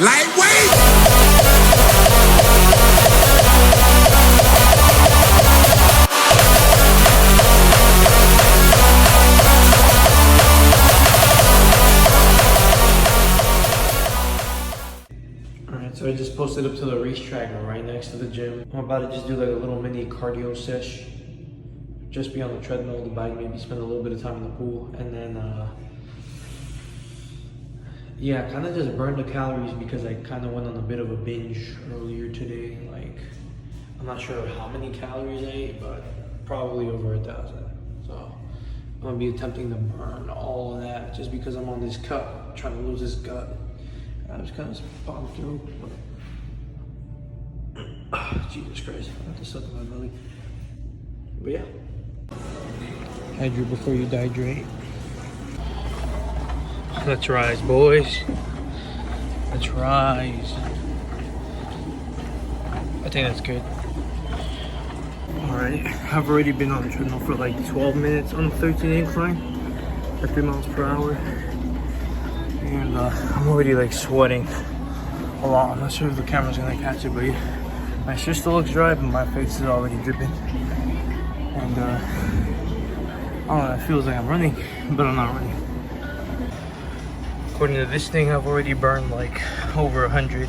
Lightweight. Alright, so I just posted up to the racetrack right next to the gym. I'm about to just do like a little mini cardio sesh. Just be on the treadmill, the bike, maybe spend a little bit of time in the pool, and then yeah, kind of just burn the calories because I kind of went on a bit of a binge earlier today. Like, I'm not sure how many calories I ate, but probably over 1,000. So I'm gonna be attempting to burn all of that just because I'm on this cut, trying to lose this gut. I was kind of pumped through. Jesus Christ, I have to suck in my belly. But yeah. Hydrate before you dehydrate. Let's rise, boys. Let's rise. I think that's good. Alright, I've already been on the treadmill for like 12 minutes on the 13 incline at 3 miles per hour. And I'm already like sweating a lot. I'm not sure if the camera's gonna catch it, but yeah, my shirt still looks dry, but my face is already dripping. And I don't know, it feels like I'm running, but I'm not running. According to this thing, I've already burned like over 100,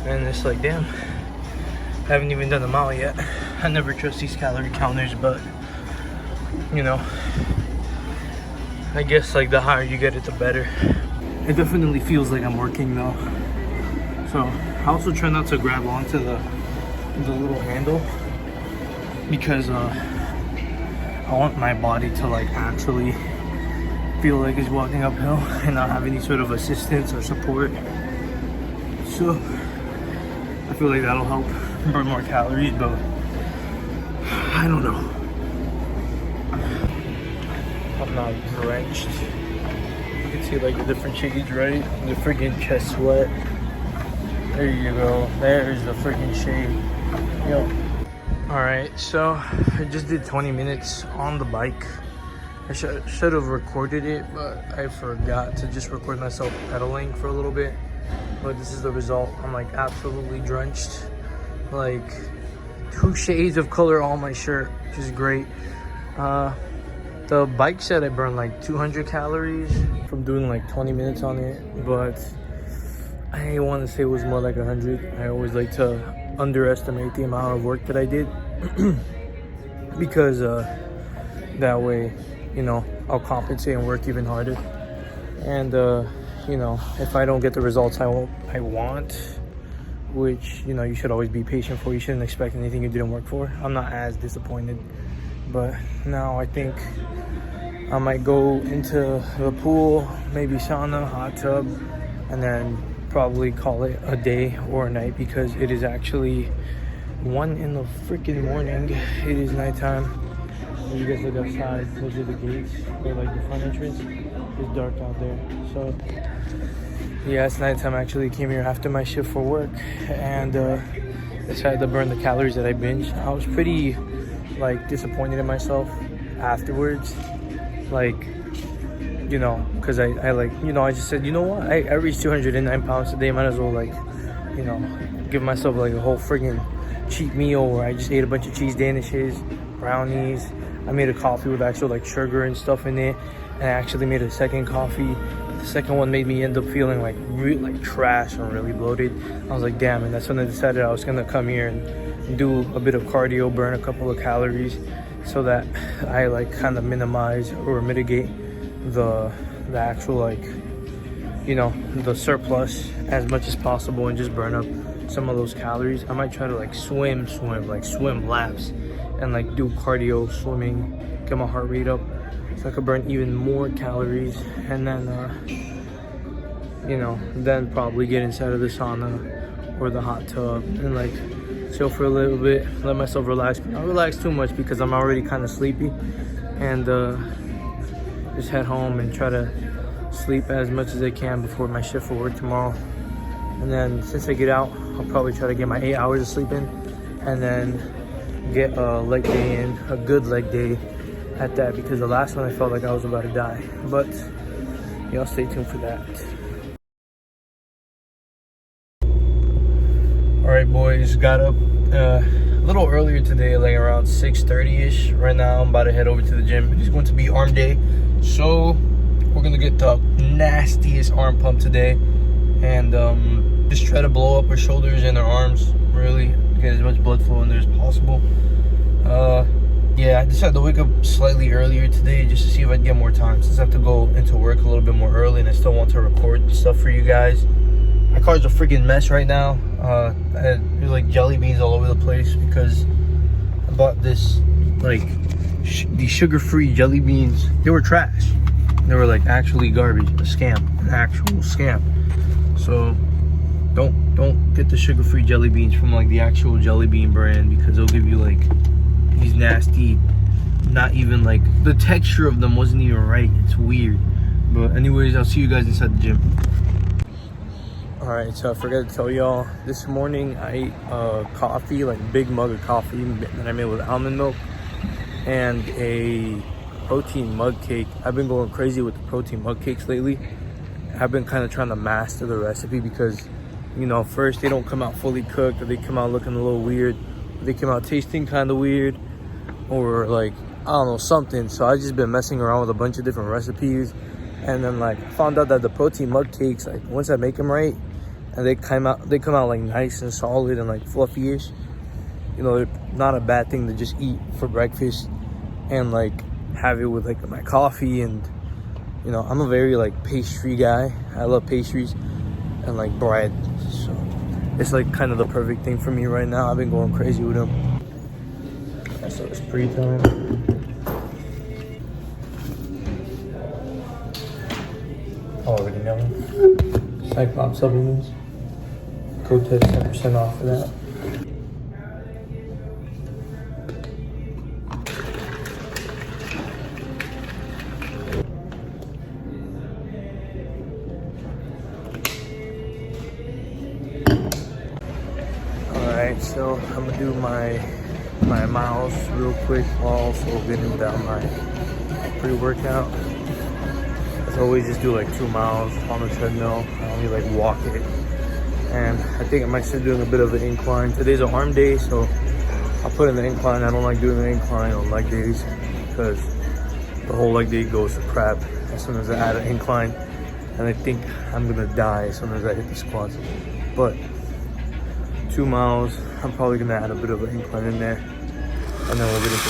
and it's like, damn, I haven't even done a mile yet. I never trust these calorie counters, but you know, I guess like the higher you get it, the better. It definitely feels like I'm working though. So I also try not to grab onto the little handle because I want my body to like actually feel like it's walking uphill and not have any sort of assistance or support. So I feel like that'll help burn more calories, but I don't know. I'm not drenched. You can see like the different shades, right? The freaking chest sweat. There you go. There's the freaking shade. Yo. Alright, so I just did 20 minutes on the bike. I should have recorded it, but I forgot to just record myself pedaling for a little bit. But this is the result. I'm like absolutely drenched. Like 2 shades of color on my shirt, which is great. The bike said I burned like 200 calories from doing like 20 minutes on it, but I want to say it was more like 100. I always like to underestimate the amount of work that I did because that way, you know, I'll compensate and work even harder. And you know, if I don't get the results I want, which, you know, you should always be patient for, you shouldn't expect anything you didn't work for. I'm not as disappointed, but now I think I might go into the pool, maybe sauna, hot tub, and then probably call it a day or a night because it is actually 1 in the freaking morning. It is nighttime. When you guys look outside, those are the gates, or like the front entrance. It's dark out there. So yeah, it's nighttime. I actually came here after my shift for work and decided to burn the calories that I binged. I was pretty like disappointed in myself afterwards, like, you know, because I like, you know, I just said, you know what, I reached 209 pounds today. Might as well, like, you know, give myself like a whole friggin' cheat meal where I just ate a bunch of cheese danishes, brownies. I made a coffee with actual like sugar and stuff in it, and I actually made a second coffee. The second one made me end up feeling like like trash and really bloated. I was like, damn, and that's when I decided I was gonna come here and do a bit of cardio, burn a couple of calories, so that I like kind of minimize or mitigate the actual, like, you know, the surplus as much as possible and just burn up some of those calories. I might try to like swim laps and like do cardio swimming, get my heart rate up so I could burn even more calories, and then you know, then probably get inside of the sauna or the hot tub and like chill for a little bit, let myself relax. But not relax too much because I'm already kind of sleepy, and just head home and try to sleep as much as I can before my shift for work tomorrow. And then since I get out, I'll probably try to get my 8 hours of sleep in, and then get a leg day in, a good leg day at that, because the last one I felt like I was about to die. But y'all stay tuned for that. Alright boys, got up a little earlier today, like around 6:30ish. Right now I'm about to head over to the gym. It's going to be arm day, so we're gonna get the nastiest arm pump today, and just try to blow up our shoulders and our arms, really get as much blood flow in there as possible. Yeah, I decided to wake up slightly earlier today just to see if I'd get more time, since I have to go into work a little bit more early and I still want to record stuff for you guys. My car's a freaking mess right now. There's like jelly beans all over the place because I bought this, like, these sugar-free jelly beans. They were trash. They were like actually garbage, a scam, an actual scam. So don't get the sugar-free jelly beans from like the actual jelly bean brand, because they'll give you like these nasty, not even like, the texture of them wasn't even right. It's weird. But anyways, I'll see you guys inside the gym. Alright, so I forgot to tell y'all, this morning I ate coffee, like a big mug of coffee that I made with almond milk, and a protein mug cake. I've been going crazy with the protein mug cakes lately. I've been kind of trying to master the recipe because, you know, first they don't come out fully cooked, or they come out looking a little weird, or they come out tasting kind of weird, or like, I don't know, something. So I've just been messing around with a bunch of different recipes, and then like I found out that the protein mug cakes, like once I make them right, and they come out like nice and solid and like fluffy-ish, you know, they're not a bad thing to just eat for breakfast and like have it with like my coffee. And you know, I'm a very like pastry guy. I love pastries and like bread, so it's like kind of the perfect thing for me right now. I've been going crazy with them. So it's pre-time. Already know. Cyclops supplements. Code test 10% off for that. Alright, so I'm gonna do my miles real quick while also getting down my pre-workout. As always, just do like 2 miles on the treadmill. I only like walk it. And I think I might start doing a bit of an incline. Today's an arm day, so I'll put in the incline. I don't like doing the incline on leg days because the whole leg day goes to crap as soon as I add an incline. And I think I'm gonna die as soon as I hit the squats. But 2 miles, I'm probably gonna add a bit of an incline in there, and then we'll get into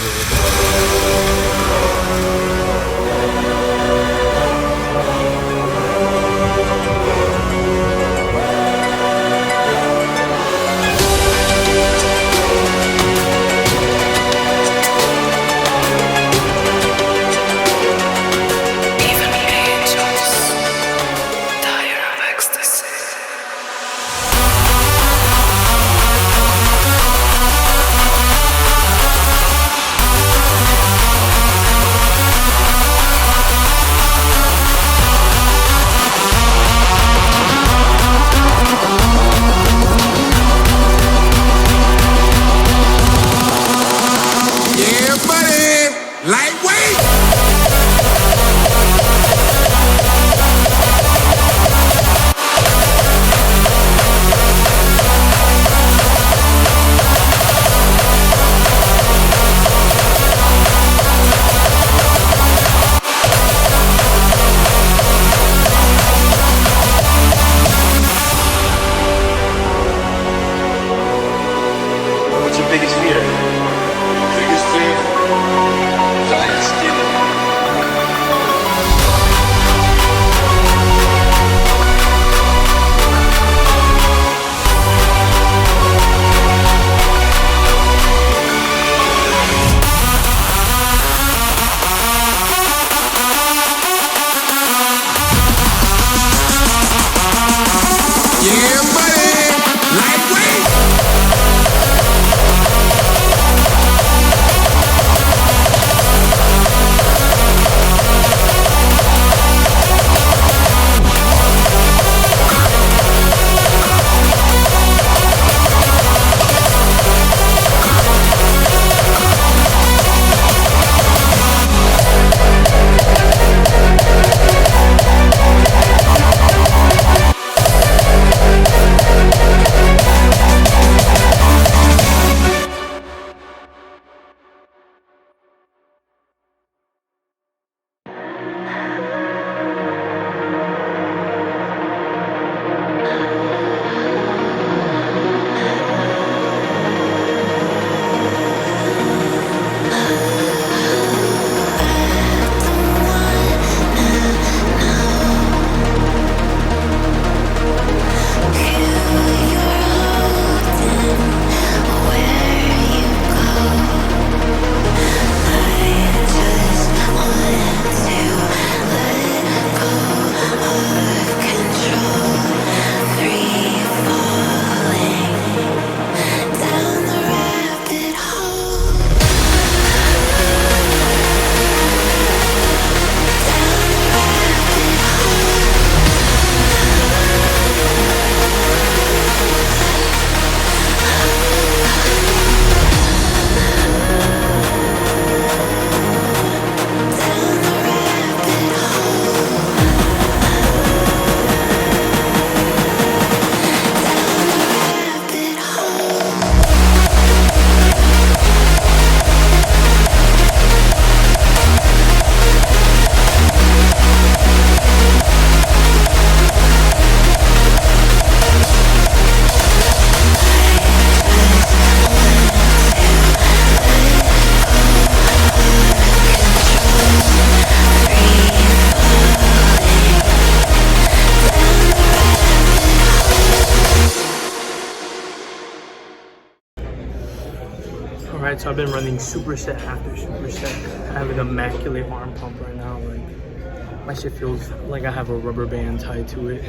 Right, so I've been running superset after superset. I have an immaculate arm pump right now. Like, my shit feels like I have a rubber band tied to it.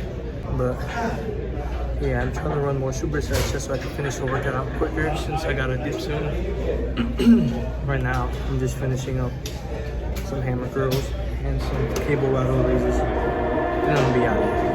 But yeah, I'm trying to run more supersets just so I can finish the workout out quicker since I got a dip soon. Right now, I'm just finishing up some hammer curls and some cable rattle raises. And I'm gonna be out of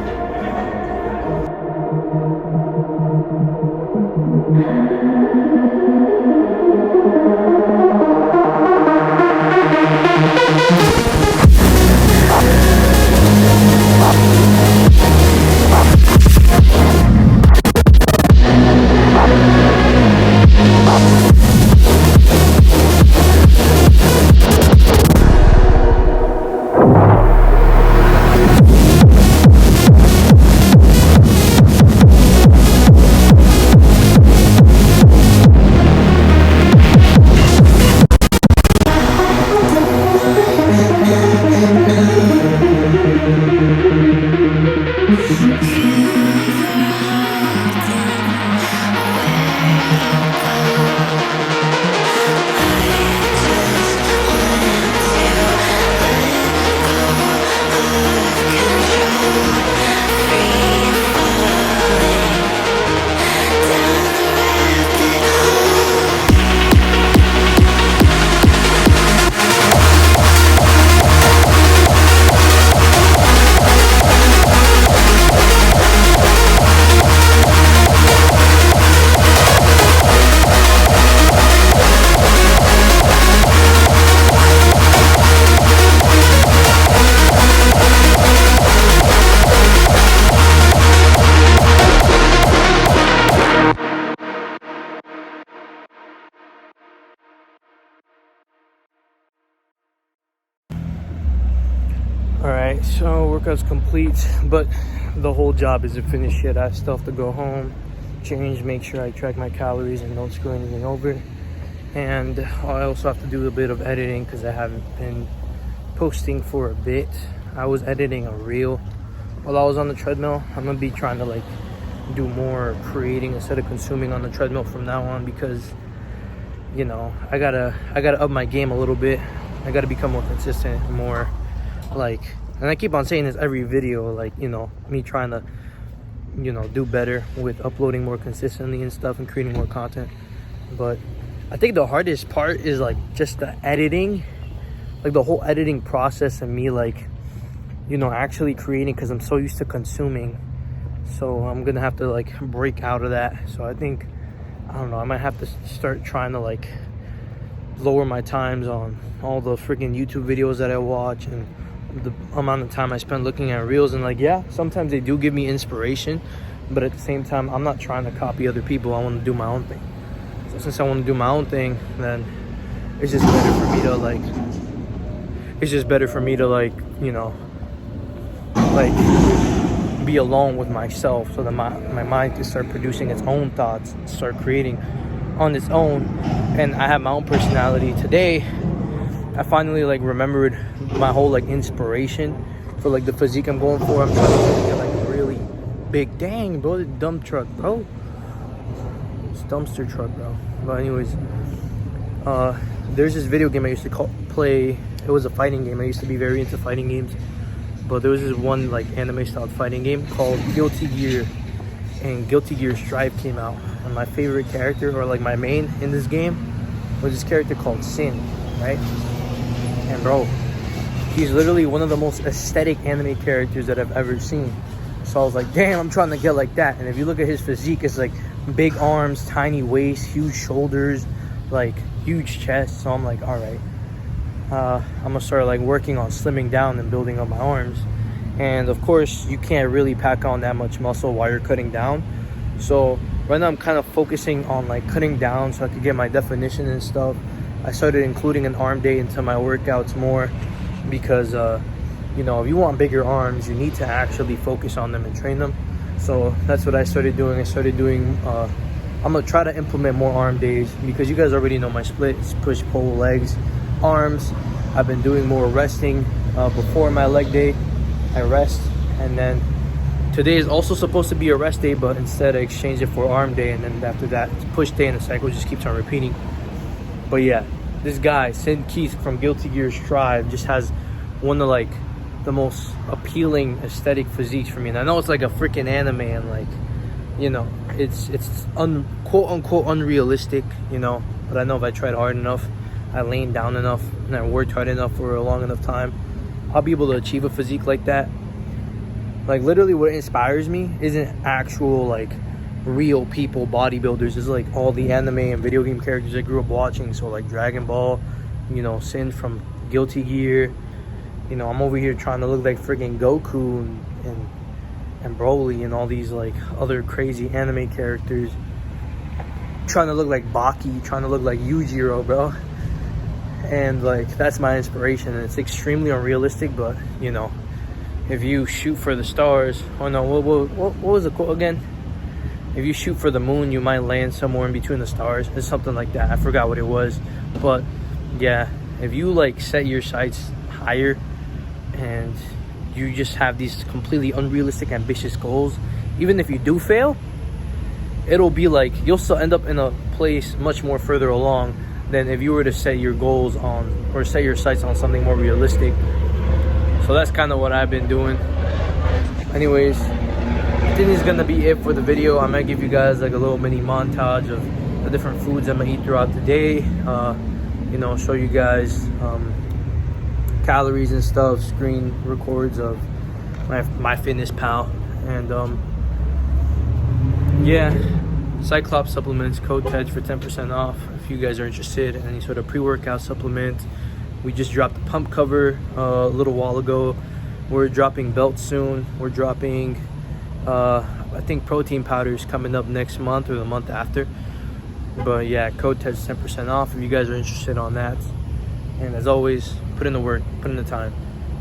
Alright, so workout's complete, but the whole job isn't finished yet. I still have to go home, change, make sure I track my calories and don't screw anything over. And I also have to do a bit of editing because I haven't been posting for a bit. I was editing a reel while I was on the treadmill. I'm gonna be trying to like do more creating instead of consuming on the treadmill from now on, because you know, I gotta up my game a little bit. I gotta become more consistent, more like, and I keep on saying this every video, like, you know, me trying to, you know, do better with uploading more consistently and stuff and creating more content. But I think the hardest part is like just the editing, like the whole editing process, and me like, you know, actually creating, because I'm so used to consuming. So I'm gonna have to like break out of that. So I think, I don't know, I might have to start trying to like lower my times on all the freaking YouTube videos that I watch and the amount of time I spend looking at reels. And like, yeah, sometimes they do give me inspiration, but at the same time, I'm not trying to copy other people. I want to do my own thing. So since I want to do my own thing, then it's just better for me to like, you know, like be alone with myself, so that my mind can start producing its own thoughts, start creating on its own. And I have my own personality. Today I finally like remembered my whole like inspiration for like the physique I'm going for. I'm trying to get like really big. Dang, bro, the dump truck, bro. It's dumpster truck, bro. But anyways, there's this video game I used to play. It was a fighting game. I used to be very into fighting games. But there was this one like anime style fighting game called Guilty Gear, and Guilty Gear Strive came out. And my favorite character, or like my main in this game, was this character called Sin, right? And bro, he's literally one of the most aesthetic anime characters that I've ever seen. So I was like, damn, I'm trying to get like that. And if you look at his physique, it's like big arms, tiny waist, huge shoulders, like huge chest. So I'm like, all right, I'm gonna start like working on slimming down and building up my arms. And of course, you can't really pack on that much muscle while you're cutting down. So right now I'm kind of focusing on like cutting down so I could get my definition and stuff. I started including an arm day into my workouts more, because you know, if you want bigger arms, you need to actually focus on them and train them. So that's what I started doing. I'm gonna try to implement more arm days, because you guys already know my splits: push, pull, legs, arms. I've been doing more resting before my leg day. I rest, and then today is also supposed to be a rest day, but instead I exchanged it for arm day, and then after that it's push day, and the cycle just keeps on repeating. But yeah, this guy, Sin Keith from Guilty Gear's Tribe, just has one of like the most appealing aesthetic physiques for me. And I know it's like a freaking anime and like, you know, it's quote unquote unrealistic, you know, but I know if I tried hard enough, I leaned down enough, and I worked hard enough for a long enough time, I'll be able to achieve a physique like that. Like literally what inspires me isn't actual like real people bodybuilders. It's like all the anime and video game characters I grew up watching. So like Dragon Ball, you know, Sin from Guilty Gear. You know, I'm over here trying to look like freaking Goku and Broly and all these like other crazy anime characters. Trying to look like Baki, trying to look like Yujiro, bro. And like that's my inspiration, and it's extremely unrealistic, but you know, if you shoot for the stars, oh no, what was the quote again? If you shoot for the moon, you might land somewhere in between the stars. It's something like that. I forgot what it was, but yeah, if you like set your sights higher and you just have these completely unrealistic, ambitious goals, even if you do fail, it'll be like you'll still end up in a place much more further along than if you were to set your goals on, or set your sights on something more realistic. So that's kind of what I've been doing. Anyways, I think this is gonna be it for the video. I might give you guys like a little mini montage of the different foods I'm gonna eat throughout the day. You know, show you guys calories and stuff, screen records of my Fitness Pal, and yeah, Cyclops supplements, code TEDS for 10% off if you guys are interested in any sort of pre-workout supplement. We just dropped the pump cover a little while ago. We're dropping belts soon. We're dropping I think protein powders coming up next month or the month after. But yeah, code TEDS 10% off if you guys are interested on that. And as always, put in the work, put in the time,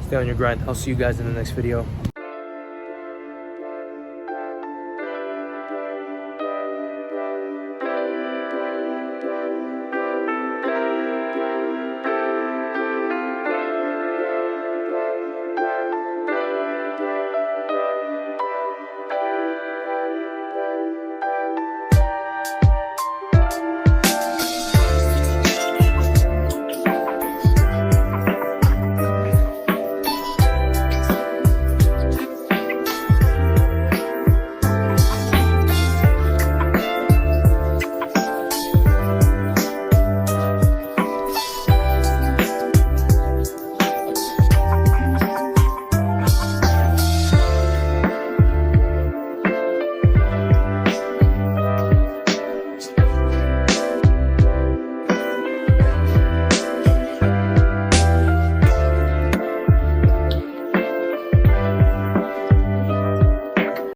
stay on your grind. I'll see you guys in the next video.